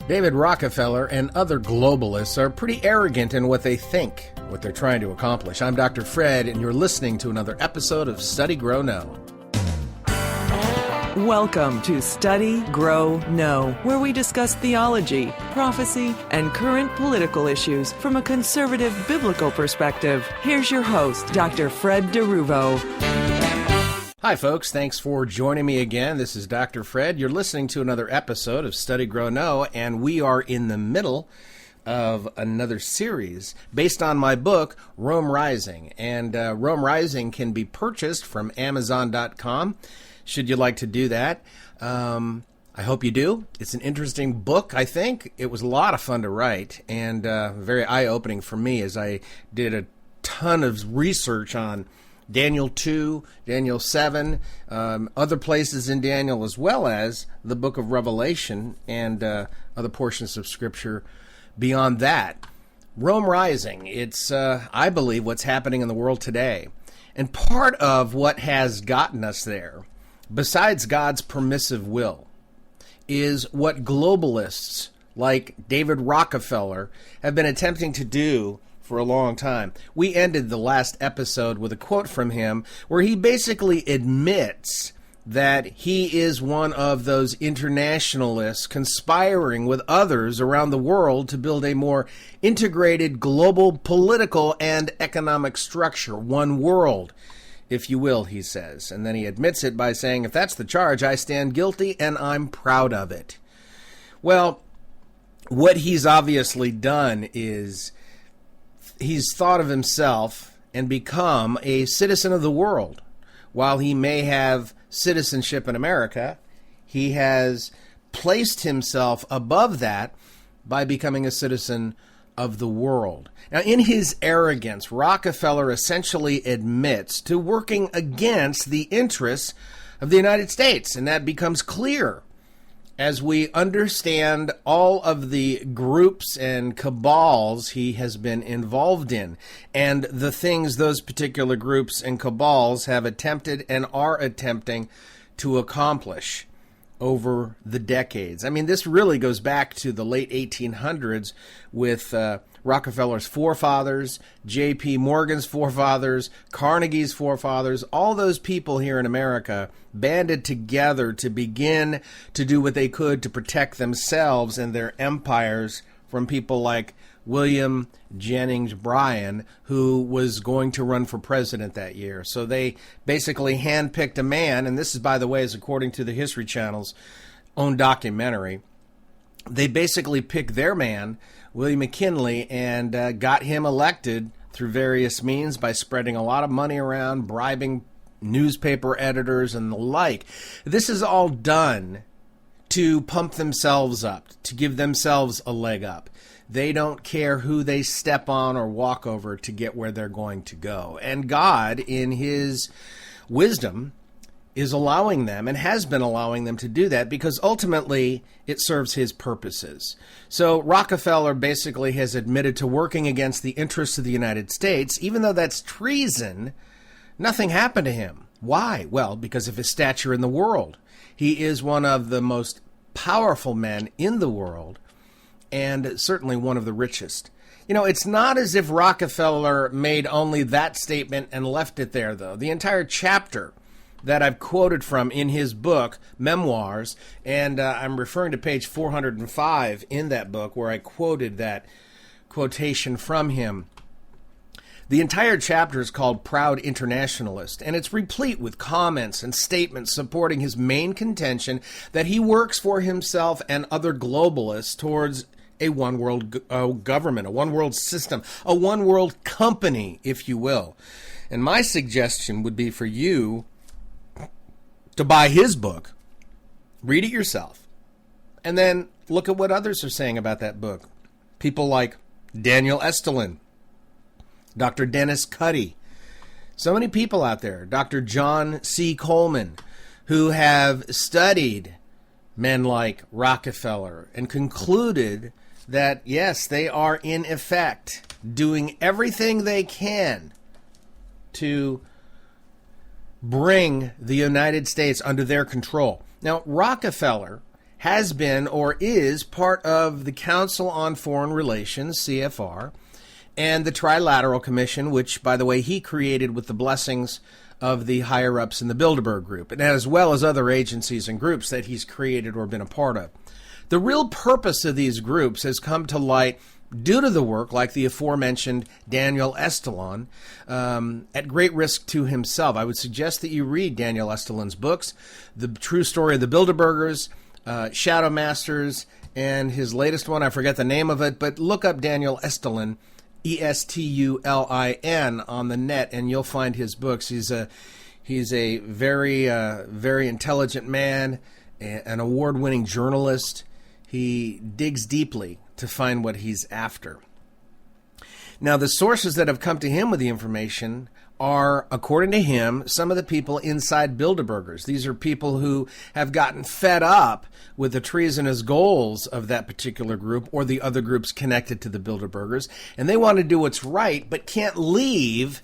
David Rockefeller and other globalists are pretty arrogant in what they think, what they're trying to accomplish. I'm Dr. Fred, and you're listening to another episode of Study, Grow, Know. Welcome to Study, Grow, Know, where we discuss theology, prophecy, and current political issues from a conservative biblical perspective. Here's your host, Dr. Fred DeRuvo. Hi, folks. Thanks for joining me again. This is Dr. Fred. You're listening to another episode of Study, Grow, Know, and we are in the middle of another series based on my book, Rome Rising. And Rome Rising can be purchased from Amazon.com, should you like to do that. I hope you do. It's an interesting book, I think. It was a lot of fun to write and very eye-opening for me as I did a ton of research on Daniel 2, Daniel 7, other places in Daniel, as well as the book of Revelation and other portions of Scripture beyond that. Rome Rising, it's, I believe, what's happening in the world today. And part of what has gotten us there, besides God's permissive will, is what globalists like David Rockefeller have been attempting to do for a long time. We ended the last episode with a quote from him where he basically admits that he is one of those internationalists conspiring with others around the world to build a more integrated global political and economic structure, one world, if you will, he says. And then he admits it by saying, if that's the charge, I stand guilty and I'm proud of it. Well, what he's obviously done is he's thought of himself and become a citizen of the world. While he may have citizenship in America, he has placed himself above that by becoming a citizen of the world. Now, in his arrogance, Rockefeller essentially admits to working against the interests of the United States, and that becomes clear as we understand all of the groups and cabals he has been involved in, and the things those particular groups and cabals have attempted and are attempting to accomplish over the decades. I mean, this really goes back to the late 1800s with Rockefeller's forefathers, J.P. Morgan's forefathers, Carnegie's forefathers. All those people here in America banded together to begin to do what they could to protect themselves and their empires from people like William Jennings Bryan, who was going to run for president that year. So they basically handpicked a man, and this is, by the way, is according to the History Channel's own documentary. They basically picked their man, William McKinley, and got him elected through various means by spreading a lot of money around, bribing newspaper editors and the like. This is all done to pump themselves up, to give themselves a leg up. They don't care who they step on or walk over to get where they're going to go. And God, in his wisdom, is allowing them and has been allowing them to do that because ultimately it serves his purposes. So Rockefeller basically has admitted to working against the interests of the United States. Even though that's treason, nothing happened to him. Why? Well, because of his stature in the world. He is one of the most powerful men in the world, and certainly one of the richest. You know, it's not as if Rockefeller made only that statement and left it there, though. The entire chapter that I've quoted from in his book, Memoirs, and I'm referring to page 405 in that book where I quoted that quotation from him. The entire chapter is called Proud Internationalist, and it's replete with comments and statements supporting his main contention that he works for himself and other globalists towards a one-world government, a one-world system, a one-world company, if you will. And my suggestion would be for you to buy his book, read it yourself, and then look at what others are saying about that book. People like Daniel Estulin, Dr. Dennis Cuddy, so many people out there, Dr. John C. Coleman, who have studied men like Rockefeller and concluded that, yes, they are in effect doing everything they can to bring the United States under their control. Now, Rockefeller has been or is part of the Council on Foreign Relations, CFR, and the Trilateral Commission, which, by the way, he created with the blessings of the higher-ups in the Bilderberg Group, and as well as other agencies and groups that he's created or been a part of. The real purpose of these groups has come to light due to the work like the aforementioned Daniel Estulin, at great risk to himself. I would suggest that you read Daniel Estulin's books, The True Story of the Bilderbergers, Shadow Masters, and his latest one, I forget the name of it, but look up Daniel Estulin, Estulin, on the net, and you'll find his books. He's a very, very intelligent man, an award-winning journalist. He digs deeply to find what he's after. Now, the sources that have come to him with the information are, according to him, some of the people inside Bilderbergers. These are people who have gotten fed up with the treasonous goals of that particular group or the other groups connected to the Bilderbergers, and they want to do what's right, but can't leave.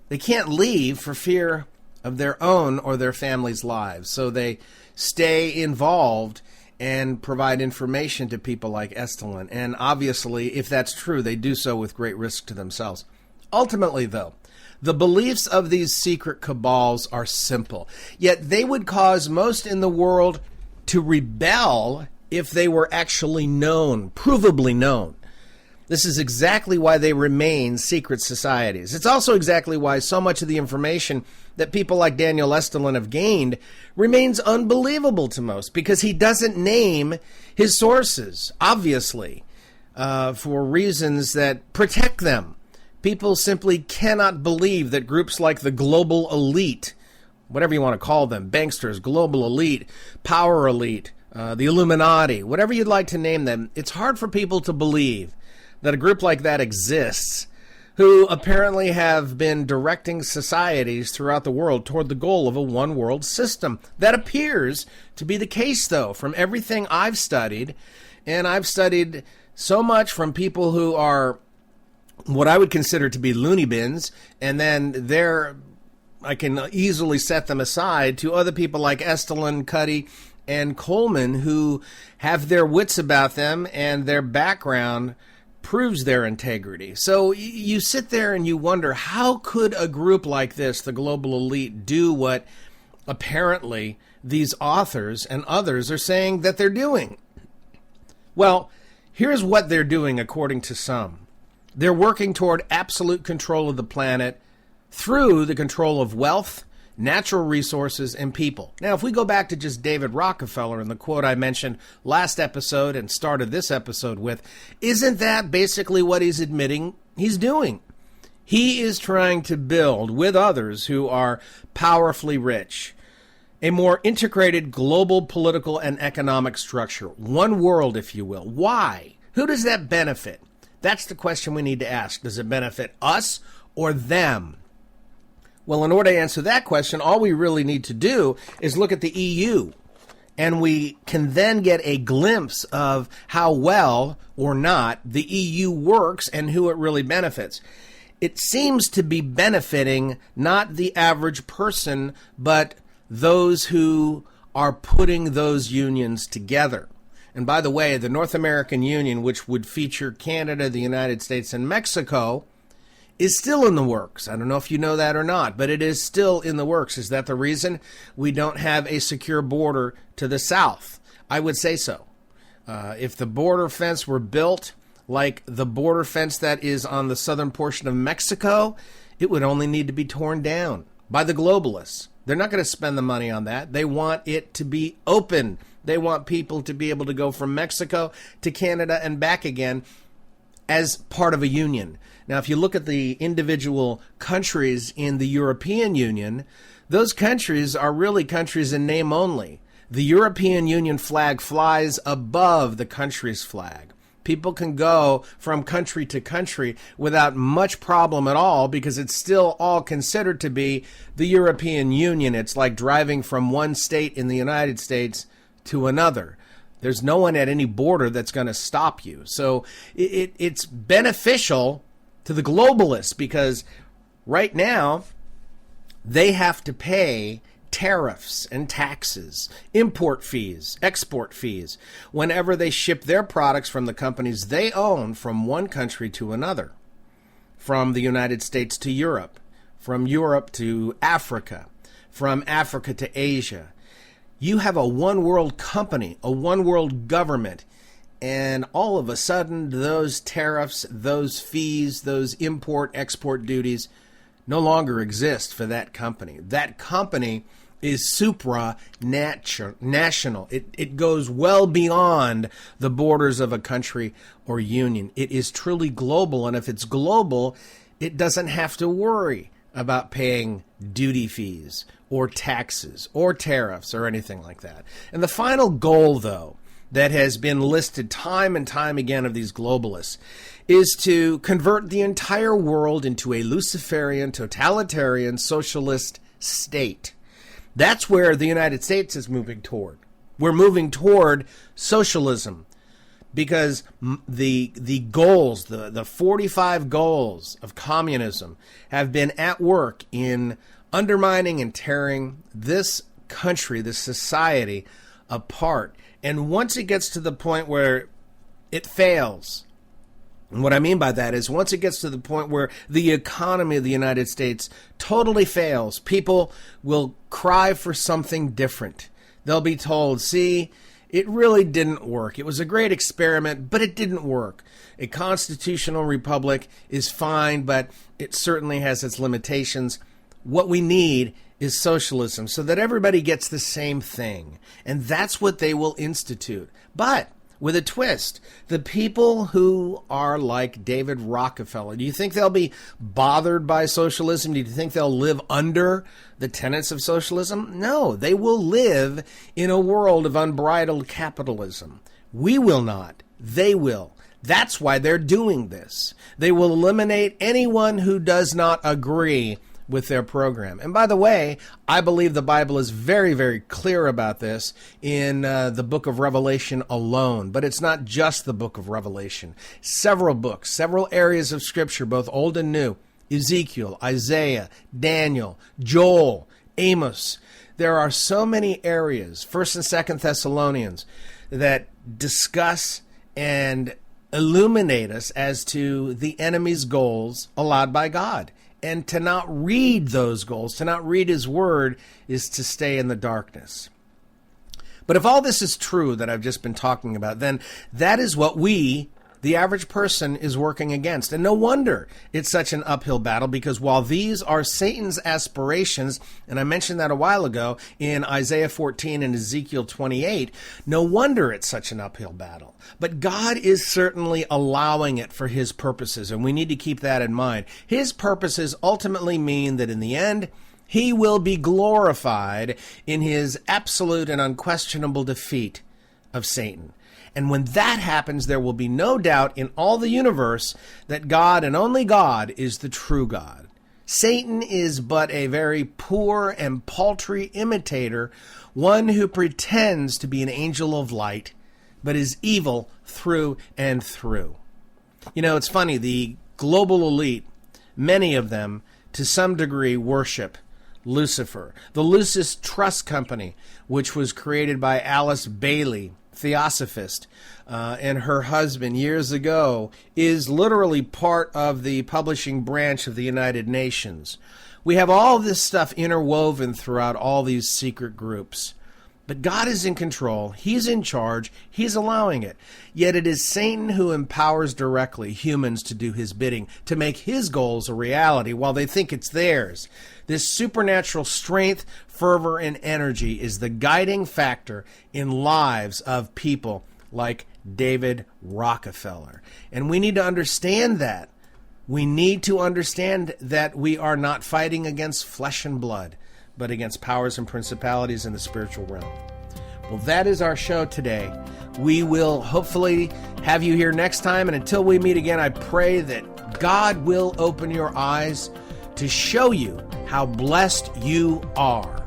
They can't leave for fear of their own or their families' lives. So they stay involved and provide information to people like Estulin. And obviously, if that's true, they do so with great risk to themselves. Ultimately, though, the beliefs of these secret cabals are simple, yet they would cause most in the world to rebel if they were actually known, provably known. This is exactly why they remain secret societies. It's also exactly why so much of the information that people like Daniel Estulin have gained remains unbelievable to most, because he doesn't name his sources, obviously, for reasons that protect them. People simply cannot believe that groups like the global elite, whatever you want to call them, banksters, global elite, power elite, the Illuminati, whatever you'd like to name them, it's hard for people to believe that a group like that exists, who apparently have been directing societies throughout the world toward the goal of a one-world system. That appears to be the case, though, from everything I've studied, and I've studied so much from people who are what I would consider to be loony bins, and then I can easily set them aside to other people like Estulin, Cuddy, and Coleman, who have their wits about them, and their background proves their integrity. So you sit there and you wonder, how could a group like this, the global elite, do what apparently these authors and others are saying that they're doing? Well, here's what they're doing according to some. They're working toward absolute control of the planet through the control of wealth, natural resources, and people. Now, if we go back to just David Rockefeller and the quote I mentioned last episode and started this episode with, isn't that basically what he's admitting he's doing? He is trying to build, with others who are powerfully rich, a more integrated global political and economic structure. One world, if you will. Why? Who does that benefit? That's the question we need to ask. Does it benefit us or them? Well, in order to answer that question, all we really need to do is look at the EU, and we can then get a glimpse of how well or not the EU works and who it really benefits. It seems to be benefiting not the average person, but those who are putting those unions together. And by the way, the North American Union, which would feature Canada, the United States, and Mexico, is still in the works. I don't know if you know that or not, but it is still in the works. Is that the reason we don't have a secure border to the south? I would say so. If the border fence were built like the border fence that is on the southern portion of Mexico, it would only need to be torn down by the globalists. They're not going to spend the money on that. They want it to be open. They want people to be able to go from Mexico to Canada and back again as part of a union. Now, if you look at the individual countries in the European Union, those countries are really countries in name only. The European Union flag flies above the country's flag. People can go from country to country without much problem at all because it's still all considered to be the European Union. It's like driving from one state in the United States to another. There's no one at any border that's going to stop you. So it's beneficial to the globalists because right now they have to pay tariffs and taxes, import fees, export fees, whenever they ship their products from the companies they own from one country to another, from the United States to Europe, from Europe to Africa, from Africa to Asia. You have a one world company, a one world government, and all of a sudden those tariffs, those fees, those import-export duties no longer exist for that company. That company is supranational. It goes well beyond the borders of a country or union. It is truly global, and if it's global, it doesn't have to worry about paying duty fees or taxes or tariffs or anything like that. And the final goal, though, that has been listed time and time again of these globalists is to convert the entire world into a Luciferian, totalitarian, socialist state. That's where the United States is moving toward. We're moving toward socialism because the goals, the 45 goals of communism have been at work in undermining and tearing this country, this society apart. And once it gets to the point where it fails, and what I mean by that is once it gets to the point where the economy of the United States totally fails, people will cry for something different. They'll be told, see, it really didn't work. It was a great experiment, but it didn't work. A constitutional republic is fine, but it certainly has its limitations. What we need is socialism so that everybody gets the same thing. And that's what they will institute. But with a twist, the people who are like David Rockefeller, do you think they'll be bothered by socialism? Do you think they'll live under the tenets of socialism? No, they will live in a world of unbridled capitalism. We will not. They will. That's why they're doing this. They will eliminate anyone who does not agree with their program. And by the way, I believe the Bible is very, very clear about this in the book of Revelation alone. But it's not just the book of Revelation. Several books, several areas of Scripture, both Old and New, Ezekiel, Isaiah, Daniel, Joel, Amos. There are so many areas, 1st and 2nd Thessalonians, that discuss and illuminate us as to the enemy's goals allowed by God. And to not read those goals, to not read his word, is to stay in the darkness. But if all this is true that I've just been talking about, then that is what we, the average person, is working against. And no wonder it's such an uphill battle, because while these are Satan's aspirations, and I mentioned that a while ago in Isaiah 14 and Ezekiel 28, no wonder it's such an uphill battle. But God is certainly allowing it for his purposes, and we need to keep that in mind. His purposes ultimately mean that in the end, he will be glorified in his absolute and unquestionable defeat of Satan. And when that happens, there will be no doubt in all the universe that God and only God is the true God. Satan is but a very poor and paltry imitator, one who pretends to be an angel of light, but is evil through and through. You know, it's funny, the global elite, many of them, to some degree, worship Lucifer. The Lucis Trust Company, which was created by Alice Bailey, Theosophist, and her husband years ago, is literally part of the publishing branch of the United Nations. We have all this stuff interwoven throughout all these secret groups. But God is in control. He's in charge. He's allowing it. Yet it is Satan who empowers directly humans to do his bidding, to make his goals a reality while they think it's theirs. This supernatural strength, fervor, and energy is the guiding factor in lives of people like David Rockefeller. And we need to understand that. We need to understand that we are not fighting against flesh and blood, but against powers and principalities in the spiritual realm. Well, that is our show today. We will hopefully have you here next time. And until we meet again, I pray that God will open your eyes to show you how blessed you are.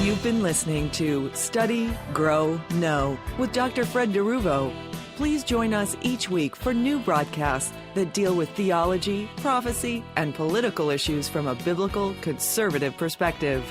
You've been listening to Study, Grow, Know with Dr. Fred DeRuvo. Please join us each week for new broadcasts that deal with theology, prophecy, and political issues from a biblical, conservative perspective.